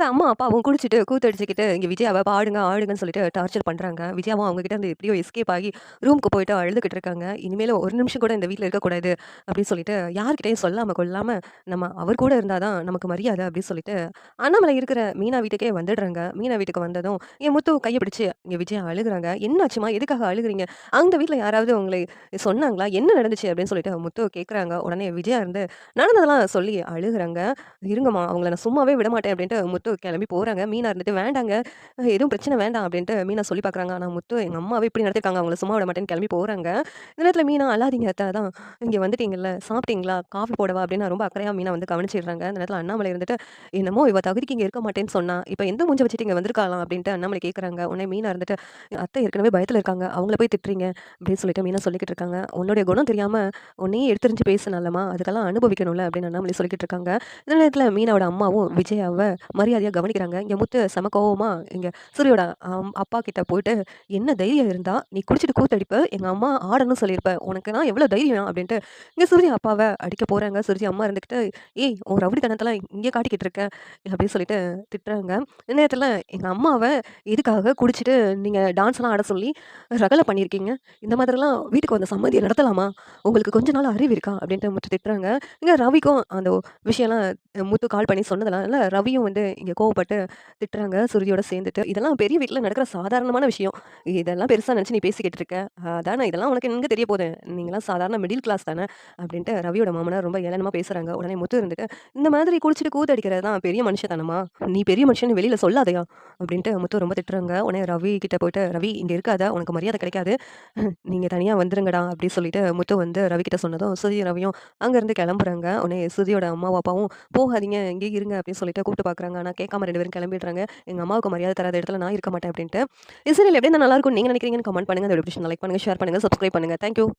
அம்மா, அப்பாவும் குடிச்சிட்டு கூத்தடிச்சுக்கிட்டு இங்க விஜயாவ பாடுங்க, ஆடுங்கன்னு சொல்லிட்டு டார்ச்சர் பண்றாங்க. விஜயாவும் அவங்க கிட்ட இருந்து எப்படியோ எஸ்கேப் ஆகி ரூமுக்கு போயிட்டு அழுதுகிட்டு இருக்காங்க. இனிமேலு ஒரு நிமிஷம் கூட இந்த வீட்ல இருக்கக்கூடாது அப்படின்னு சொல்லிட்டு யார்கிட்டயும் சொல்லாம கொள்ளாம நம்ம அவர் கூட இருந்தா தான் நமக்கு மரியாதை அப்படின்னு சொல்லிட்டு அண்ணாமலை இருக்கிற மீனா வீட்டுக்கே வந்துடுறாங்க. மீனா வீட்டுக்கு வந்ததும் என் முத்து கைய பிடிச்சு இங்க விஜயா அழுகுறாங்க. "என்னாச்சும்மா? எதுக்காக அழுகுறீங்க? அந்த வீட்ல யாராவது உங்களை சொன்னாங்களா? என்ன நடந்துச்சு?" அப்படின்னு சொல்லிட்டு முத்து கேட்குறாங்க. உடனே விஜயா இருந்து நடந்ததெல்லாம் சொல்லி அழுகுறாங்க. "இருங்கம்மா, அவங்கள நான் சும்மாவே விடமாட்டேன்" அப்படின்ட்டு முத்து கிளம்பி போறாங்க. மீனா இருந்துட்டு, "வேண்டாங்க, எதுவும் பிரச்சனை வேண்டாம்" அப்படின்ட்டு மீனா சொல்லி பார்க்குறாங்க. ஆனா முத்து, "எங்க அம்மாவே இப்படி நடத்திருக்காங்க. அவங்கள சும்மா விட மாட்டேன்னு" கிளம்பி போறாங்க. இந்த நேரத்தில மீனா, "அழாதீங்க அத்த, அதான் இங்க வந்துட்டீங்கல்ல, சாப்பிட்டீங்களா? காஃபி போடவா?" அப்படின்னு ரொம்ப அக்கறையா மீனா வந்து கவனிச்சிடுறாங்க. இந்த நேரத்தில அண்ணாமலை இருந்துட்டு, "என்னமோ இவ தகுதிக்கு இங்க இருக்க மாட்டேன்னு சொன்னா, இப்ப எந்த மூஞ்ச வச்சுட்டு இங்க வந்திருக்காளாம்?" அப்படின்ட்டு அண்ணாமலை கேட்குறாங்க. உடனே மீனா இருந்துட்டு, "அத்தை ஏற்கனவே பயத்துல இருக்காங்க. அவங்கள போய் திட்டுறீங்க" அப்படின்னு சொல்லிட்டு மீனா சொல்லிக்கிட்டு இருக்காங்க. "உன்னுடைய குணம் தெரியாம உன்னையே எடுத்தெறிஞ்சு பேசுனேன்லம்மா, அதுக்கெல்லாம் அனுபவிக்கணும்ல" அப்படின்னு அண்ணாமலை சொல்லிக்கிட்டு இருக்காங்க. இந்த நேரத்தில மீனாவோட அம்மாவும் விஜயாவ மரியாதையா கவனிக்கிறாங்க. இங்க முத்து செம கோவமா இங்க சூரியோட அப்பா கிட்ட போயிட்டு, "என்ன தைரியம் இருந்தா நீ குடிச்சிட்டு கூத்தடிப்ப, எங்க அம்மா ஆடணும்னு சொல்லியிருப்ப. உனக்குனா எவ்வளோ தைரியம்?" அப்படின்ட்டு இங்க சூர்யா அப்பாவ அடிக்க போறாங்க. சூர்யா அம்மா இருந்துகிட்டு, "ஏய், உன் ரவுடித்தனத்தலாம் இங்கே காட்டிக்கிட்டு இருக்க" அப்படின்னு சொல்லிட்டு திட்டுறாங்க. இந்த நேரத்தில எங்க அம்மாவ எதுக்காக குடிச்சிட்டு நீங்க டான்ஸ்லாம் ஆட சொல்லி ரகளை பண்ணியிருக்கீங்க? இந்த மாதிரிலாம் வீட்டுக்கு வந்த சம்மந்திய நடத்தலாமா? உங்களுக்கு கொஞ்ச நாள் அறிவு இருக்கா? அப்படின்ட்டு முத்து திட்டுறாங்க. இங்க ரவிக்கும் அந்த விஷயம்லாம் முத்து கால் பண்ணி சொன்னதுனால ரவியும் வந்து இங்க கோவப்பட்டு திட்டுறாங்க சுருதியோட சேர்ந்துட்டு. "இதெல்லாம் பெரிய வீட்ல நடக்கிற சாதாரணமான விஷயம். இதெல்லாம் பெருசா நினைச்சு நீ பேசிக்கிட்டு இருக்க. அதானே இதெல்லாம் உனக்கு எங்க தெரிய போது? நீங்கலாம் சாதாரண மிடில் கிளாஸ் தானே" அப்படின்ட்டு ரவியோட மாமனார் ரொம்ப ஏளனமா பேசுறாங்க. உடனே முத்து இருந்துட்டு, "இந்த மாதிரி குடிச்சிட்டு கூத்தடிக்கிறது தான் பெரிய மனுஷத்தனமா? நீ பெரிய மனுஷன்னு வெளியில சொல்லாதயா?" அப்படின்ட்டு முத்து ரொம்ப திட்டுறாங்க. உடனே ரவி கிட்ட போயிட்டு, "ரவி இங்க இருக்காத. உனக்கு மரியாதை கிடைக்காது. நீங்க தனியா வந்துருங்கடா" அப்படி சொல்லிட்டு முத்து வந்து ரவி கிட்ட சொன்னதும், சுருதி ரவியும் அங்கருந்து கிளம்புறாங்க. உடனே சுருதியோட அம்மாவும், அப்பாவும் "போகாதீங்க, இங்கேயே இருங்க" அப்படின்னு சொல்லிட்டு கூப்பிட்டு பார்க்குறாங்க. ஆனா கேட்காம 2 பேரும் கிளம்பிடுறாங்க. "எங்க அம்மாவுக்கு மரியாதை தராத இடத்துல நான் இருக்க மாட்டேன்" அப்படின்ட்டு. இந்த சீரியல் எப்படி இருந்தா நல்லாருக்கும்னு நீங்க நினைக்கிறீங்கன்னு கமெண்ட் பண்ணுங்க. இந்த வீடியோ பிடிச்சிருந்தா லைக் பண்ணுங்க, ஷேர் பண்ணுங்க, சப்ஸ்கிரைப் பண்ணுங்க. Thank you.